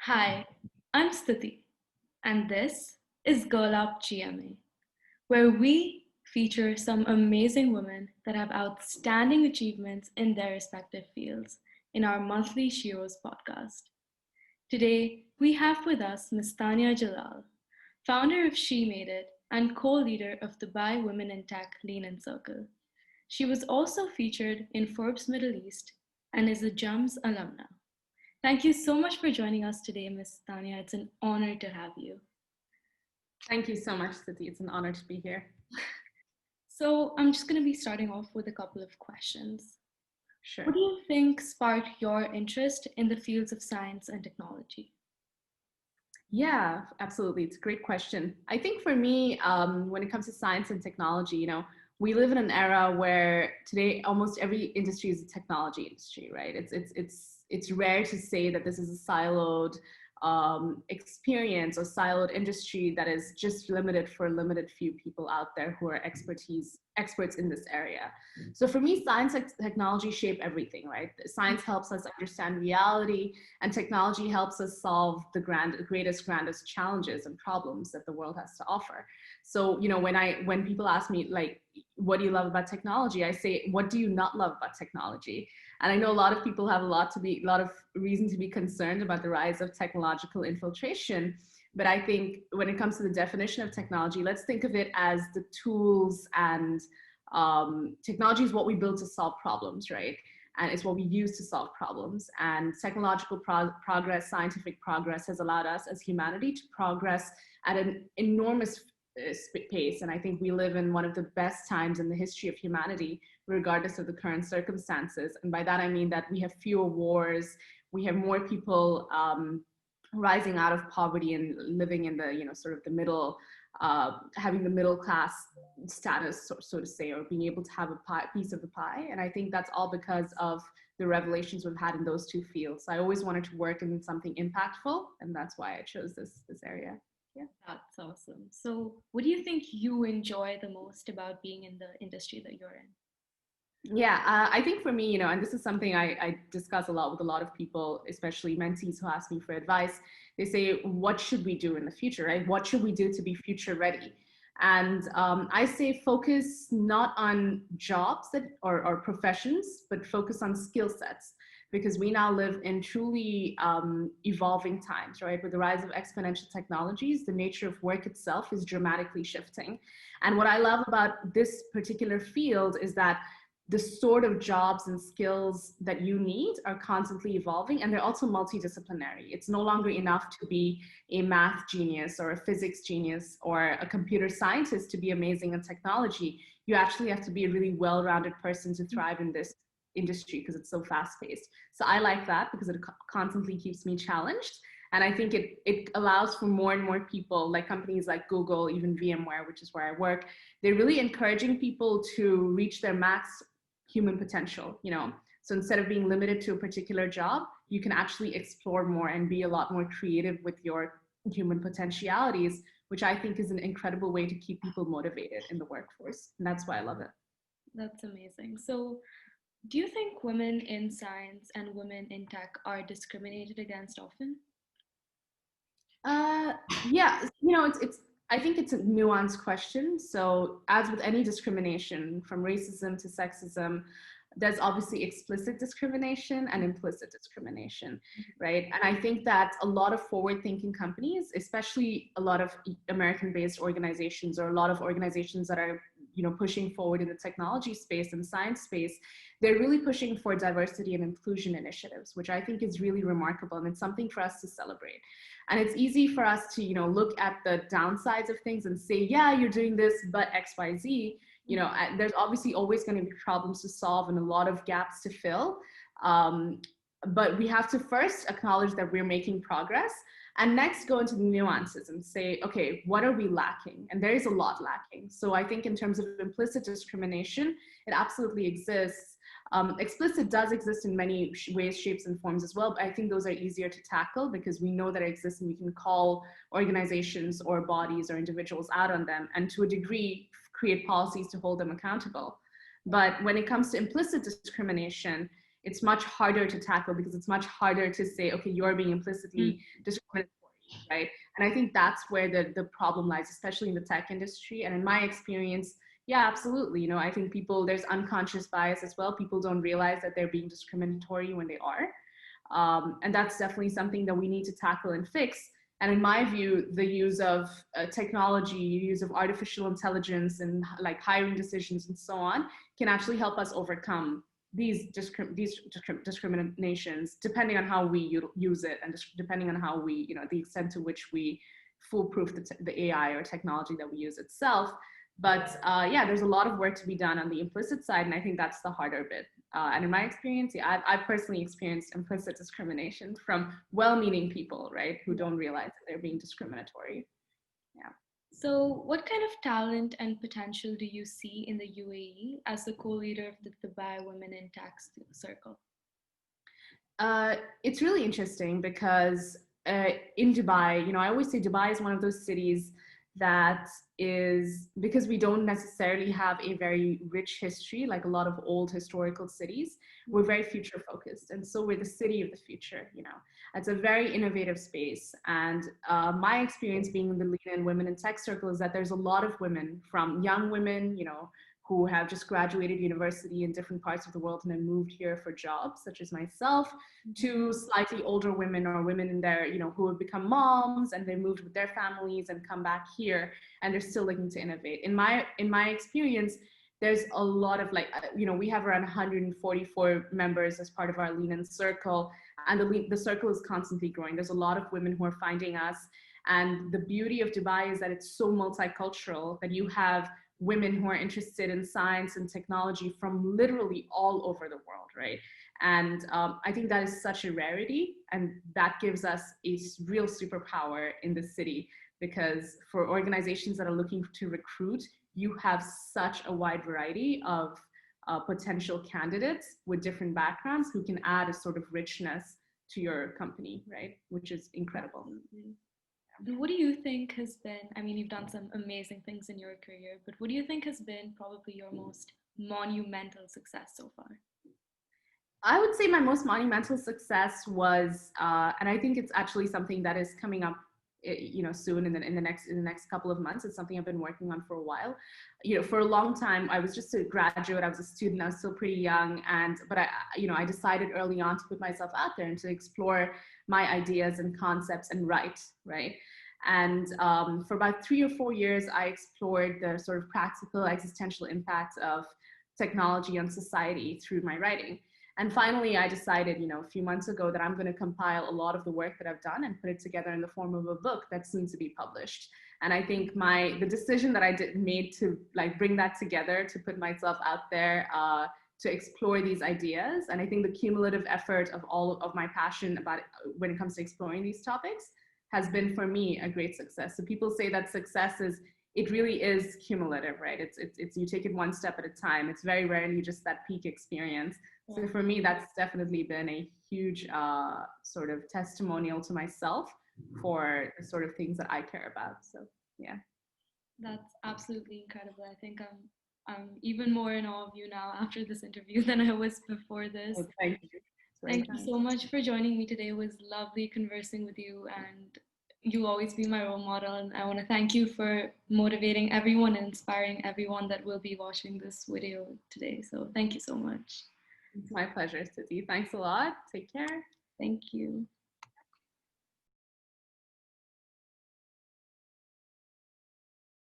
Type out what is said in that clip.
Hi, I'm Stuti, and this is Girl Up GMA, where we feature some amazing women that have outstanding achievements in their respective fields in our monthly Sheroes podcast. Today, we have with us Ms. Tannya Jajal, founder of She Made It and co-leader of Dubai Women in Tech Lean In Circle. She was also featured in Forbes Middle East and is a JUMS alumna. Thank you so much for joining us today, Ms. Tanya. It's an honor to have you. Thank you so much, Siti. It's an honor to be here. So, I'm just going to be starting off with a couple of questions. Sure. What do you think sparked your interest in the fields of science and technology? Yeah, absolutely. It's a great question. I think for me, when it comes to science and technology, we live in an era where today almost every industry is a technology industry, right? It's rare to say that this is a siloed experience or siloed industry that is just limited for a limited few people out there who are experts in this area. So for me, science and technology shape everything, right? Science helps us understand reality, and technology helps us solve the grandest challenges and problems that the world has to offer. So when people ask me, like, what do you love about technology, I say, what do you not love about technology? And I know a lot of people have a lot of reason to be concerned about the rise of technological infiltration. But I think when it comes to the definition of technology, let's think of it as the tools, and technology is what we build to solve problems, right? And it's what we use to solve problems. And technological progress, scientific progress has allowed us as humanity to progress at an enormous pace. And I think we live in one of the best times in the history of humanity, regardless of the current circumstances. And by that, I mean that we have fewer wars, we have more people rising out of poverty and living in the, sort of the middle, having the middle class status, so to say, or being able to have a piece of the pie. And I think that's all because of the revelations we've had in those two fields. So I always wanted to work in something impactful, and that's why I chose this area. Yeah. That's awesome. So, what do you think you enjoy the most about being in the industry that you're in? Yeah, I think for me, and this is something I discuss a lot with a lot of people, especially mentees who ask me for advice. They say, what should we do in the future, right? What should we do to be future ready? And I say focus not on jobs or professions, but focus on skill sets, because we now live in truly evolving times, right? With the rise of exponential technologies, the nature of work itself is dramatically shifting. And what I love about this particular field is that the sort of jobs and skills that you need are constantly evolving, and they're also multidisciplinary. It's no longer enough to be a math genius or a physics genius or a computer scientist to be amazing in technology. You actually have to be a really well-rounded person to thrive in this industry, because it's so fast-paced. So I like that because it constantly keeps me challenged. And I think it allows for more and more people, like companies like Google, even VMware, which is where I work, they're really encouraging people to reach their max human potential. So instead of being limited to a particular job, you can actually explore more and be a lot more creative with your human potentialities, which I think is an incredible way to keep people motivated in the workforce. And that's why I love it. That's amazing. So, do you think women in science and women in tech are discriminated against often? Uh, yeah, it's I think it's a nuanced question. So as with any discrimination, from racism to sexism, there's obviously explicit discrimination and implicit discrimination, right? And I think that a lot of forward-thinking companies, especially a lot of American-based organizations, or a lot of organizations that are, pushing forward in the technology space and science space, they're really pushing for diversity and inclusion initiatives, which I think is really remarkable, and it's something for us to celebrate. And it's easy for us to, look at the downsides of things and say, yeah, you're doing this, but XYZ. There's obviously always going to be problems to solve and a lot of gaps to fill. But we have to first acknowledge that we're making progress, and next go into the nuances and say, okay, what are we lacking? And there is a lot lacking. So I think in terms of implicit discrimination, it absolutely exists. Explicit does exist in many ways, shapes, and forms as well, but I think those are easier to tackle because we know that it exists and we can call organizations or bodies or individuals out on them, and to a degree, create policies to hold them accountable. But when it comes to implicit discrimination, it's much harder to tackle because it's much harder to say, okay, you're being implicitly discriminatory, right? And I think that's where the problem lies, especially in the tech industry. And in my experience, yeah, absolutely. I think there's unconscious bias as well. People don't realize that they're being discriminatory when they are. And that's definitely something that we need to tackle and fix. And in my view, the use of technology, use of artificial intelligence and like hiring decisions and so on can actually help us overcome these discriminations, depending on how we use it and depending on how we, the extent to which we foolproof the AI or technology that we use itself. But yeah, there's a lot of work to be done on the implicit side, and I think that's the harder bit. And in my experience, yeah, I've personally experienced implicit discrimination from well-meaning people, right, who don't realize that they're being discriminatory. Yeah. So, what kind of talent and potential do you see in the UAE as the co-leader of the Dubai Women in Tech Circle? It's really interesting because in Dubai, I always say Dubai is one of those cities that is, because we don't necessarily have a very rich history like a lot of old historical cities, we're very future focused, and so we're the city of the future. It's a very innovative space. And my experience being in the Lean In Women in Tech Circle is that there's a lot of women, from young women who have just graduated university in different parts of the world and then moved here for jobs, such as myself, to slightly older women or women in their, who have become moms and they moved with their families and come back here and they're still looking to innovate. In my experience, there's a lot of we have around 144 members as part of our Lean In Circle, and the circle is constantly growing. There's a lot of women who are finding us. And the beauty of Dubai is that it's so multicultural that you have women who are interested in science and technology from literally all over the world, right? And I think that is such a rarity, and that gives us a real superpower in the city, because for organizations that are looking to recruit, you have such a wide variety of potential candidates with different backgrounds who can add a sort of richness to your company, right? Which is incredible. What do you think has been, I mean, you've done some amazing things in your career, but what do you think has been probably your most monumental success so far? I would say my most monumental success was, and I think it's actually something that is coming up, soon in the next couple of months. It's something I've been working on for a while. For a long time, I was just a graduate. I was a student. I was still pretty young, but I decided early on to put myself out there and to explore my ideas and concepts and write, right? And for about 3 or 4 years, I explored the sort of practical existential impact of technology on society through my writing. And finally, I decided, a few months ago, that I'm going to compile a lot of the work that I've done and put it together in the form of a book that's soon to be published. And I think the decision that I made to bring that together, to put myself out there, to explore these ideas, and I think the cumulative effort of all of my passion about it, when it comes to exploring these topics, has been for me a great success. So people say that success it really is cumulative, right? It's you take it one step at a time. It's very rarely just that peak experience. So for me, that's definitely been a huge sort of testimonial to myself for the sort of things that I care about. So yeah. That's absolutely incredible. I think I'm even more in awe of you now after this interview than I was before this. Oh, thank you. Thank you so much for joining me today. It was lovely conversing with you, and you'll always be my role model. And I want to thank you for motivating everyone and inspiring everyone that will be watching this video today. So thank you so much. It's my pleasure, Siti. Thanks a lot. Take care. Thank you.